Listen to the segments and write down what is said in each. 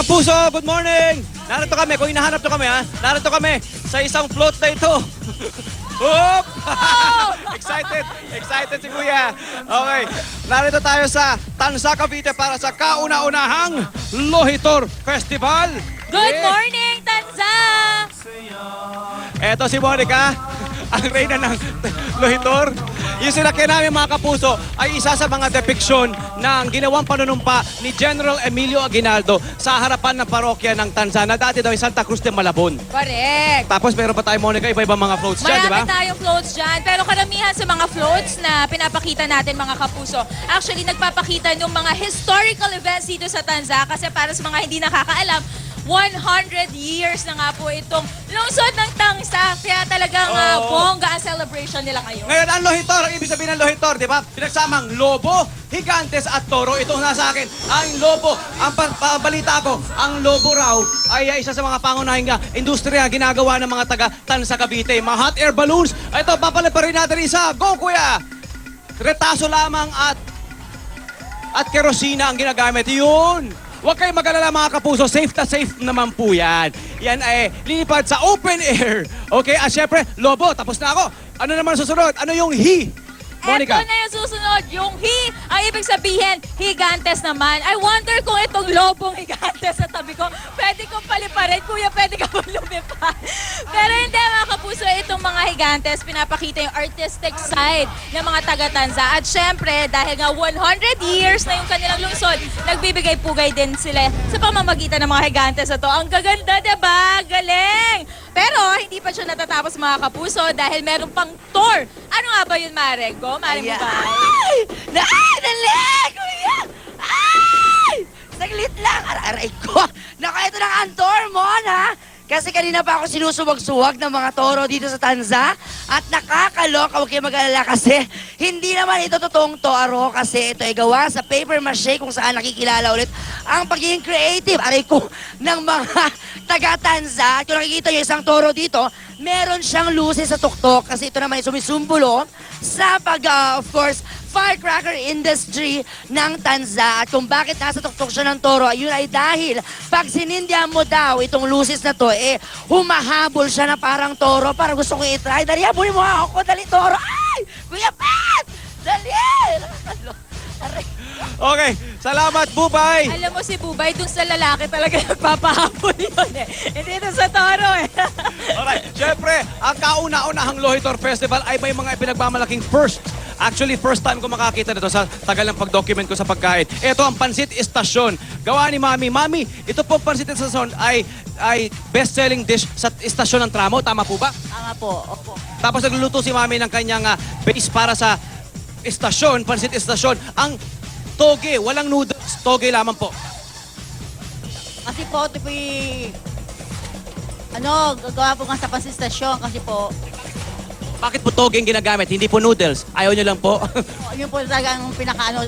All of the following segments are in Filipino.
kapuso, good morning! Narito kami, kung hinahanap nyo kami ha, narito kami sa isang float na ito. Oop! Excited! Excited si Kuya. Okay, narito tayo sa Tanza, Cavite para sa kauna-unahang Lohitor Festival. Good morning, Tanza! Eto si Monica, ang reyna ng Lohitor. Yung sinakyan namin mga kapuso ay isa sa mga depiksyon ng ginawang panunumpa ni General Emilio Aguinaldo sa harapan ng parokya ng Tanza na dati daw ay Santa Cruz de Malabon. Correct. Tapos meron pa tayo, Monica, iba-ibang mga floats dyan, di ba? Marami tayong floats dyan, pero karamihan sa mga floats na pinapakita natin mga kapuso, actually nagpapakita ng mga historical events dito sa Tanza kasi para sa mga hindi nakakaalam, 100 years na nga po itong lungsod ng Tanza. Kaya talagang bongga ang celebration nila ngayon. Ngayon, ang Lohitor, ang ibig sabihin ng Lohitor, di ba? Pinagsamang lobo, higantes at toro. Ito nasa akin, ang lobo. Ang balita ko, ang lobo raw ay isa sa mga pangunahing industriya ginagawa ng mga taga Tanza, Cavite. Mga hot air balloons. Ito, papalit pa rin natin isa. Go, Kuya! Retaso lamang at kerosina ang ginagamit. Yun! Huwag kayong mag-alala mga kapuso, safe na safe naman po yan. Yan ay lilipad sa open air. Okay, at syempre, lobo, tapos na ako. Ano naman susunod? Ano yung he? Monica. Ito na yung susunod, yung he. Ang ibig sabihin, higantes naman. I wonder kung itong lobong higantes sa tabi ko, pwede kong paliparin. Kuya, pwede ka ba lumipad? Pero hindi mga kapuso, itong mga higantes, pinapakita yung artistic side ng mga taga-Tanza. At syempre, dahil nga 100 years na yung kanilang lungsod, nagbibigay-pugay din sila sa pamamagitan ng mga higantes na to. Ang gaganda, diba? Galing! Pero hindi pa siya natatapos mga kapuso dahil meron pang tour. Ano nga ba yun, Mare? Go, Mare mo ba? Ay! Dali! Kuya! Ay! Saglit lang! Aray ko! Naku, ito na nga ang tour mo, ha? Kasi kanina pa ako sinusuwag-suwag ng mga toro dito sa Tanza. At nakakaloka, huwag kayo mag-alala kasi hindi naman ito totoong toro kasi ito ay gawa sa paper mache kung saan nakikilala ulit ang pagiging creative, aray ko, ng mga taga-Tanza. At kung nakikita nyo isang toro dito, meron siyang luces sa tuktok kasi ito naman ay sumisumbolo sa of course, firecracker industry ng Tanza. At kung bakit nasa tuktok siya ng toro, yun ay dahil pag sinindihan mo daw itong luces na to, humahabol siya na parang toro. Parang gusto ko i-try. Dali, habulin mo ako. Dali, toro. Ay! Kuya Pat! Dali! Aray. Okay, salamat, Bubay! Alam mo si Bubay, dun sa lalaki talaga nagpapahabol yun eh. Hindi dun sa toro eh. Alright, syempre, ang kauna-unahang Lohitor Festival ay may mga pinagmamalaking first. Actually, first time ko makakita nito sa tagal ng pag-document ko sa pagkain. Ito ang Pansit Estasyon. Gawa ni Mami. Mami, ito po Pansit Estasyon ay best-selling dish sa Estasyon ng Tramo. Tama po ba? Tama po. Opo. Tapos nagluluto si Mami ng kanyang base para sa Estasyon, Pansit Estasyon. Ang toge, walang noodles. Toge lamang po. Kasi po, ito po gagawa po nga sa pansistasyon kasi po, Bakit po toge ang ginagamit? Hindi po noodles. Ayaw nyo lang po. yun po talaga ang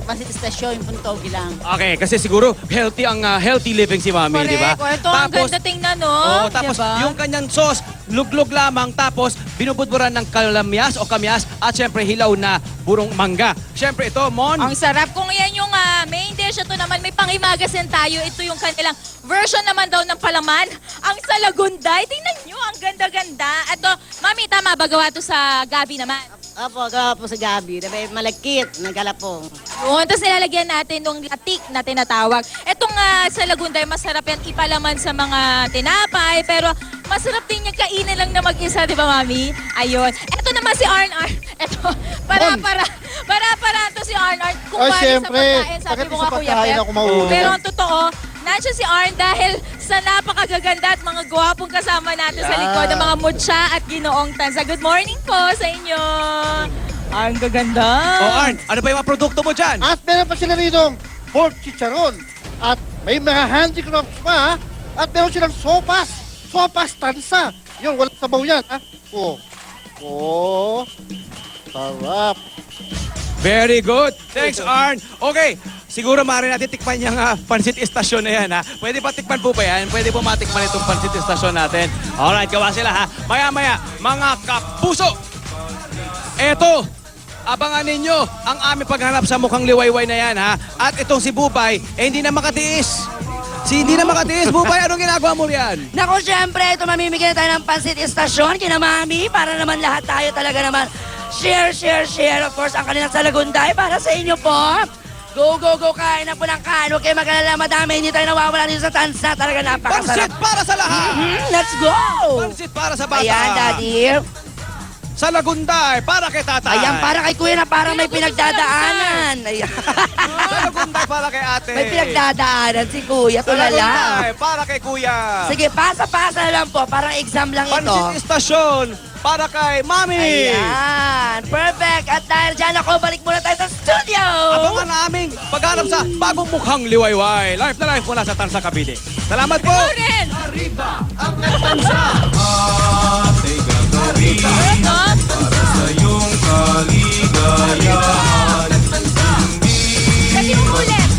pansistasyon, yung puntogi lang. Okay, kasi siguro healthy ang healthy living si Mami, di ba? Correct. Ito ang ganda tingnan, no? Oh, tapos Diba? yung kanyang sauce, luglog lamang, tapos binubudburan ng kalamyas o kamyas at syempre hilaw na burong mangga. Syempre ito, Mon. Ang sarap. Kung yan yung main dish, ito naman may pang-imagasin tayo. Ito yung kanilang version naman daw ng palaman. Ang salagunday. Tingnan nyo, ang ganda-ganda. Ito, Mami, tama ba gawa to sa gabi naman? Opo, gawa po sa gabi. Dabi malagkit, naggalapong. Yun, tapos nilalagyan natin ng latik na tinatawag. Itong salagunday, masarap yan ipalaman sa mga tinapay, pero masarap din yung kainin lang na mag-isa, di ba, Mami? Ayun. Ito naman si Arn. Ito, para to si Arn. Kung Ay, pare sa siyempre. pagkain, sabi Bakit mo sa nga, Kuya pagkain Pep. ako mauuna? Pero ang totoo, nandiyan si Arn dahil sa napakagaganda at mga gwapong kasama natin sa likod ng mga mutya at ginoong Tanza. Good morning po sa inyo. Ang gaganda. Oh, Arn, ano ba yung mga produkto mo dyan? At meron pa sila rito pork chicharon. At may mga handicrafts pa. At meron silang sopas. Sopas Tanza. Yun, walang sabaw yan. Ha? Oh. Oh. Sarap. Very good. Thanks, Arn. Okay, siguro maaari natin tikman yung Pansit Estasyon na yan, ha? Pwede pa tikman po ba yan? Pwede po matikman itong Pansit Estasyon natin. Alright, gawa sila, ha? Maya-maya, mga kapuso! Eto, abangan ninyo ang aming paghanap sa mukhang liwayway na yan, ha? At itong si Bubay, hindi na makatiis. Si hindi na makatiis, Bubay, anong ginagawa mo riyan? Naku, syempre, ito mamimigay na tayo ng pansit istasyon kina Mami para naman lahat tayo talaga naman share. Of course, ang kanilang salagunday para sa inyo po. Go, kain na po ng kain. Huwag kayo mag-alala, madami. Hindi tayo nawawala dito sa tansa. Talaga napakasarap. Pansit para sa lahat! Let's go! Pansit para sa bata! Ayan, Daddy. Sa Lagunday, para kay tatay! Ayan, para kay Kuya na parang may pinagdadaanan. Ayan. Sa Lagunday, para kay ate! May pinagdadaanan si Kuya. Sa Tulala. Lagunday, para kay kuya! Sige, pasa-pasa lang po. Parang exam lang ito. Pansit istasyon, para kay mami! Ayan. Perfect. At dahil dyan ako, balik muna tayo sa studio. Abangan na aming paghanap sa bagong mukhang liwayway. Live na live mula sa Tansa Cavite. Salamat po! Rin! Ate gagawin para sa iyong kaligayahan. Sabi mo ulit!